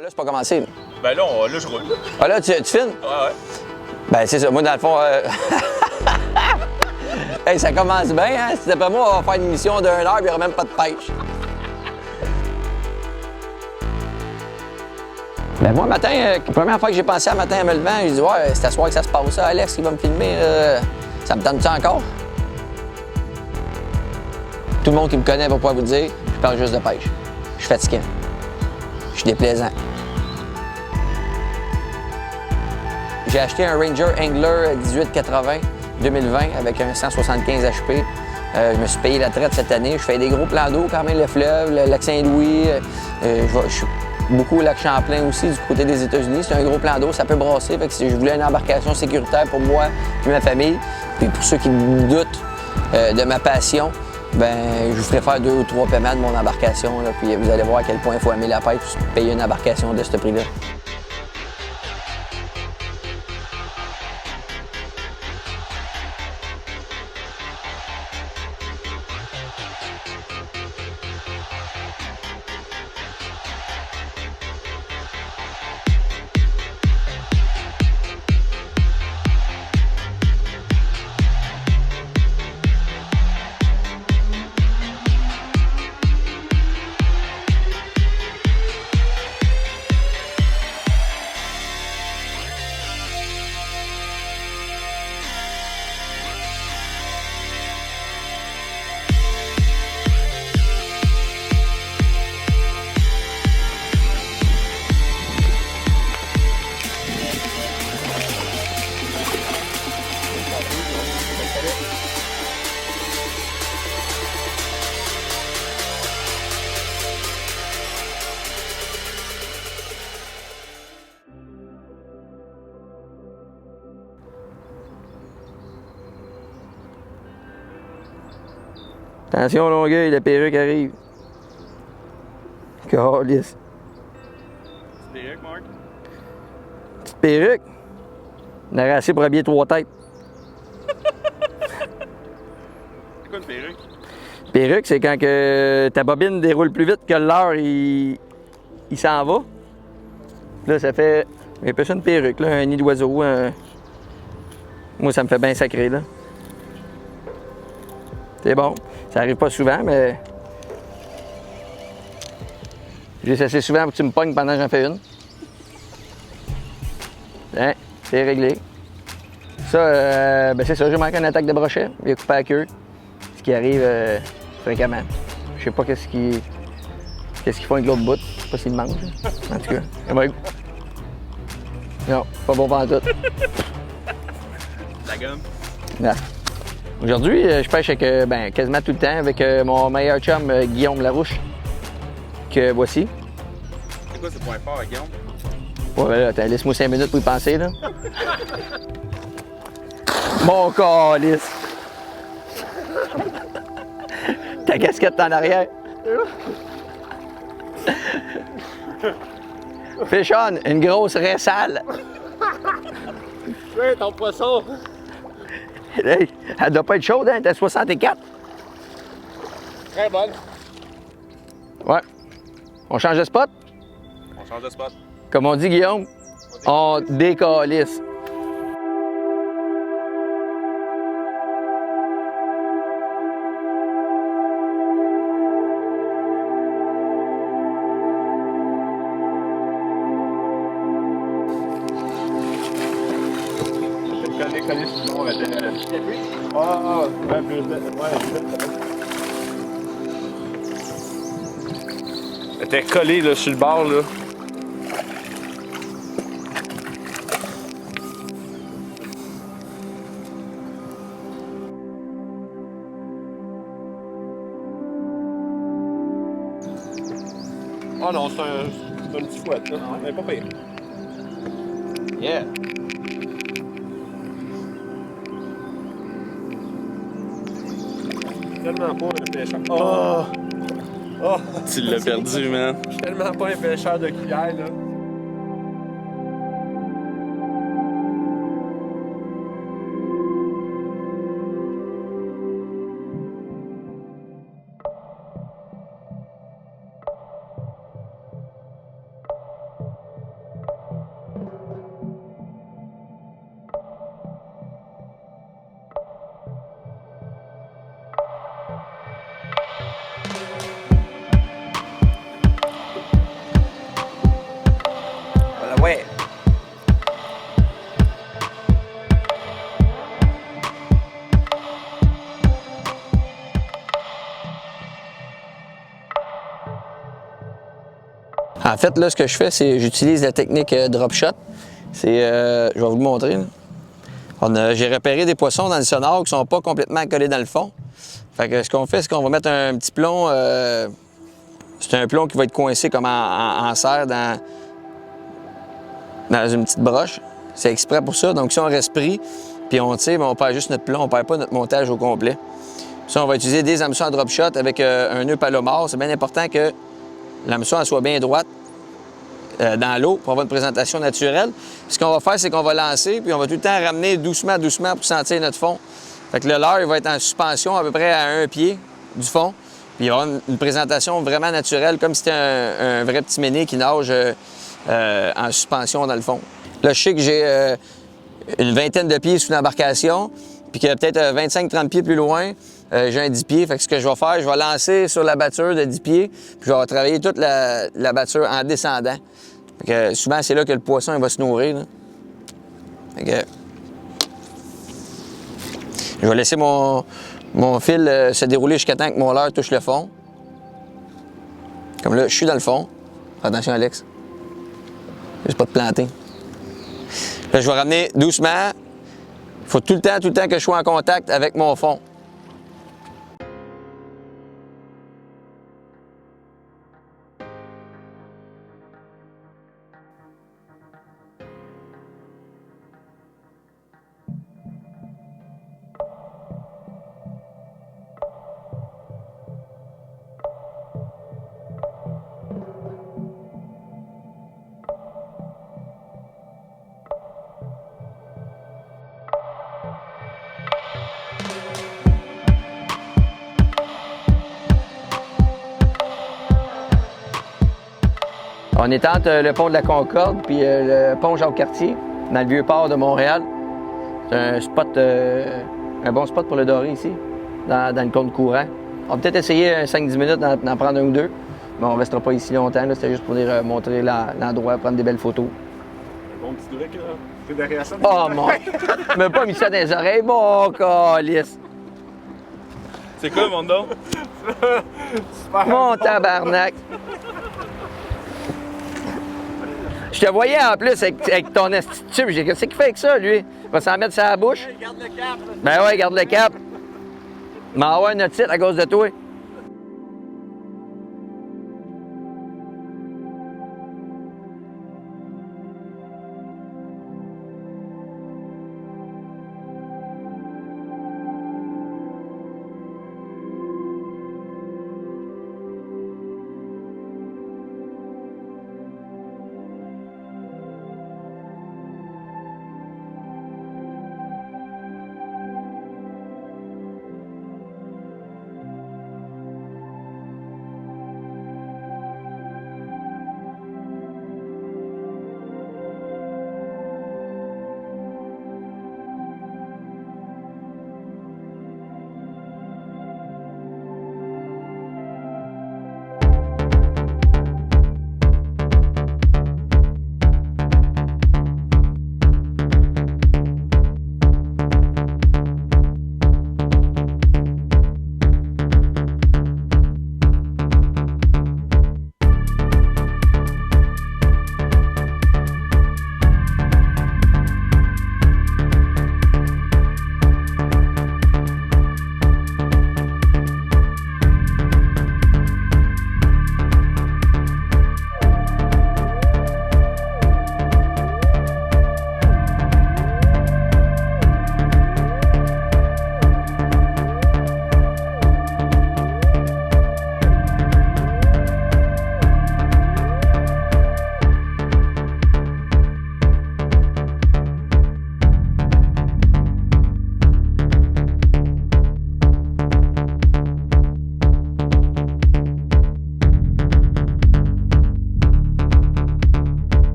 Là, c'est pas commencé. Ben là, là je roule. Ah là, tu filmes? Ouais. Ben, c'est ça. Moi, dans le fond... Hey, ça commence bien, hein? Si d'après moi, on va faire une émission d'1 heure, puis il n'y aura même pas de pêche. Ben moi, matin, la première fois que j'ai pensé à matin en me levant, j'ai dit, ouais, c'est à soir que ça se passe, ça. Alex, il va me filmer, ça me tente-tu encore? Tout le monde qui me connaît va pouvoir vous dire, je parle juste de pêche. Je suis fatiguant. Je suis déplaisant. J'ai acheté un Ranger Angler 1880 2020 avec un 175 HP. Je me suis payé la traite cette année. Je fais des gros plans d'eau, quand même, le fleuve, le lac Saint-Louis. Je suis beaucoup au lac Champlain aussi, du côté des États-Unis. C'est un gros plan d'eau, ça peut brasser. Fait que je voulais une embarcation sécuritaire pour moi et ma famille. Puis pour ceux qui doutent de ma passion, ben, je vous ferai faire 2 ou 3 paiements de mon embarcation. Là, puis vous allez voir à quel point il faut aimer la pêche pour payer une embarcation de ce prix-là. Attention, Longueuil, la perruque arrive. Calice. Petite perruque, Marc? Petite perruque? On aurait assez pour habiller 3 têtes. C'est quoi une perruque? Perruque, c'est quand que ta bobine déroule plus vite que l'heure, il s'en va. Là, ça fait un peu ça une perruque, là, un nid d'oiseau. Moi, ça me fait bien sacré, là. C'est bon. Ça arrive pas souvent, mais juste assez souvent pour que tu me pognes pendant que j'en fais une. Hein, c'est réglé. Ça, ben c'est ça, j'ai manqué une attaque de brochet. Il a coupé la queue. Ce qui arrive fréquemment. Je sais pas qu'est-ce qu'ils font avec l'autre bout. Je sais pas s'ils le mangent. En tout cas, non, pas bon pantoute. La gomme? Non. Aujourd'hui, je pêche avec, quasiment tout le temps avec mon meilleur chum, Guillaume Larouche, que voici. C'est quoi ce point fort, Guillaume? Ouais, là, laisse-moi 5 minutes pour y penser, là. Mon calice! Ta casquette en arrière. Fish on, une grosse raie sale. Ouais, ton poisson! Hey, elle doit pas être chaude, hein? T'es à 64. Très bonne. Ouais. On change de spot? On change de spot. Comme on dit, Guillaume, on décalisse. Coller sur le bord, ah, ouais, plus vite. Elle était collée là, sur le bord, là. Ah non, c'est un petit fouette, là. Mais pas pire. Yeah! Tellement pas un pêcheur. Oh! Oh! Tu l'as perdu, man. Je suis tellement pas un pêcheur de cuillère, là. ouais. En fait, là, ce que je fais, c'est j'utilise la technique drop shot. Je vais vous le montrer. J'ai repéré des poissons dans le sonore qui ne sont pas complètement collés dans le fond. Fait que ce qu'on fait, c'est qu'on va mettre un petit plomb. C'est un plomb qui va être coincé comme en serre dans une petite broche. C'est exprès pour ça. Donc, si on reste pris, puis on tire, on perd juste notre plomb, on ne perd pas notre montage au complet. Ça, on va utiliser des hameçons à drop shot avec un nœud palomar. C'est bien important que l'hameçon soit bien droite dans l'eau pour avoir une présentation naturelle. Ce qu'on va faire, c'est qu'on va lancer, puis on va tout le temps ramener doucement, doucement pour sentir notre fond. Fait que le leurre, il va être en suspension à peu près à un pied du fond. Puis il va y avoir une présentation vraiment naturelle, comme si c'était un vrai petit méné qui nage en suspension dans le fond. Là, je sais que j'ai une vingtaine de pieds sous l'embarcation, puis que peut-être 25-30 pieds plus loin, j'ai un 10 pieds. Fait que ce que je vais faire, je vais lancer sur la batture de 10 pieds, puis je vais travailler toute la batture en descendant. Fait que souvent, c'est là que le poisson il va se nourrir. Là. Fait que je vais laisser mon fil se dérouler jusqu'à temps que mon leurre touche le fond. Comme là, je suis dans le fond. Attention, Alex. Juste pas de planter. Là, je vais ramener doucement. Il faut tout le temps que je sois en contact avec mon fond. On est entre le pont de la Concorde puis le pont Jacques-Cartier, dans le vieux port de Montréal. C'est un spot, un bon spot pour le doré ici, dans le compte courant. On va peut-être essayer 5-10 minutes d'en prendre un ou deux, mais on ne restera pas ici longtemps. C'était juste pour venir montrer l'endroit, prendre des belles photos. Un bon petit truc, là. C'est derrière ça. Oh mon! Tu m'as pas mis ça dans les oreilles, mon calice! C'est quoi, mon nom? Super Mon bon. tabarnak! Je te voyais en plus avec ton esti de tube. J'ai dit, qu'est-ce qu'il fait avec ça, lui? Il va s'en mettre sur la bouche? Hey, garde le cap, là. Ben ouais, garde le cap. M'en avoir un autre titre à cause de toi.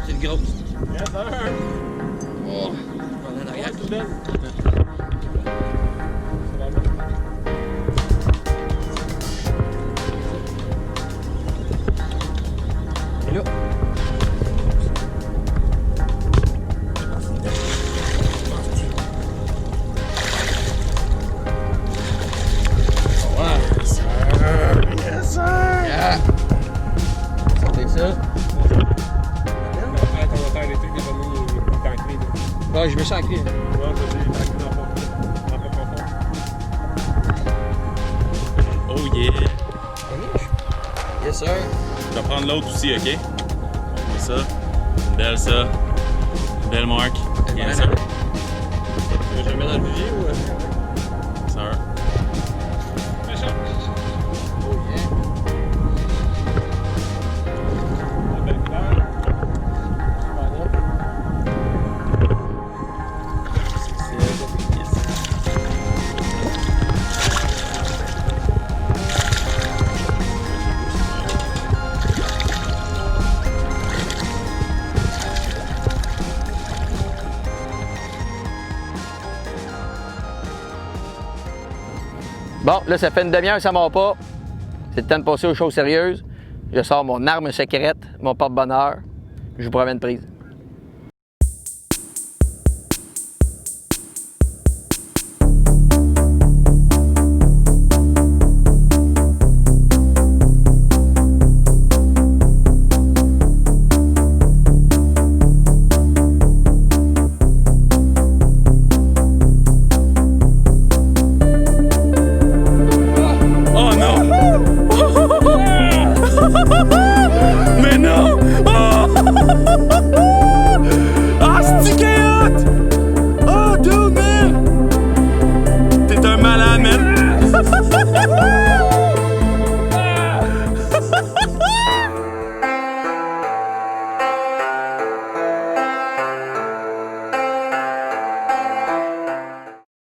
C'est une grosse. Yes, sir. Oh, on est en arrière. Tout belle. Et là. Yes, sir. Yeah. Sortez ça. Après, on va faire les trucs des familles tanklés. Ouais, je me sens clé. Ouais, vas-y, tanklés dans le fond. Dans le fond. Oh yeah. Yes, sir. Je vais prendre l'autre aussi, ok? On ça. Une belle ça. Une belle marque. Yes, sir. Tu veux jamais dans le vivier ou... Sir. Méchant. Oh, yeah. La belle couleur. Bon, là, ça fait une demi-heure que ça ne mord pas. C'est le temps de passer aux choses sérieuses. Je sors mon arme secrète, mon porte-bonheur. Je vous promets une prise.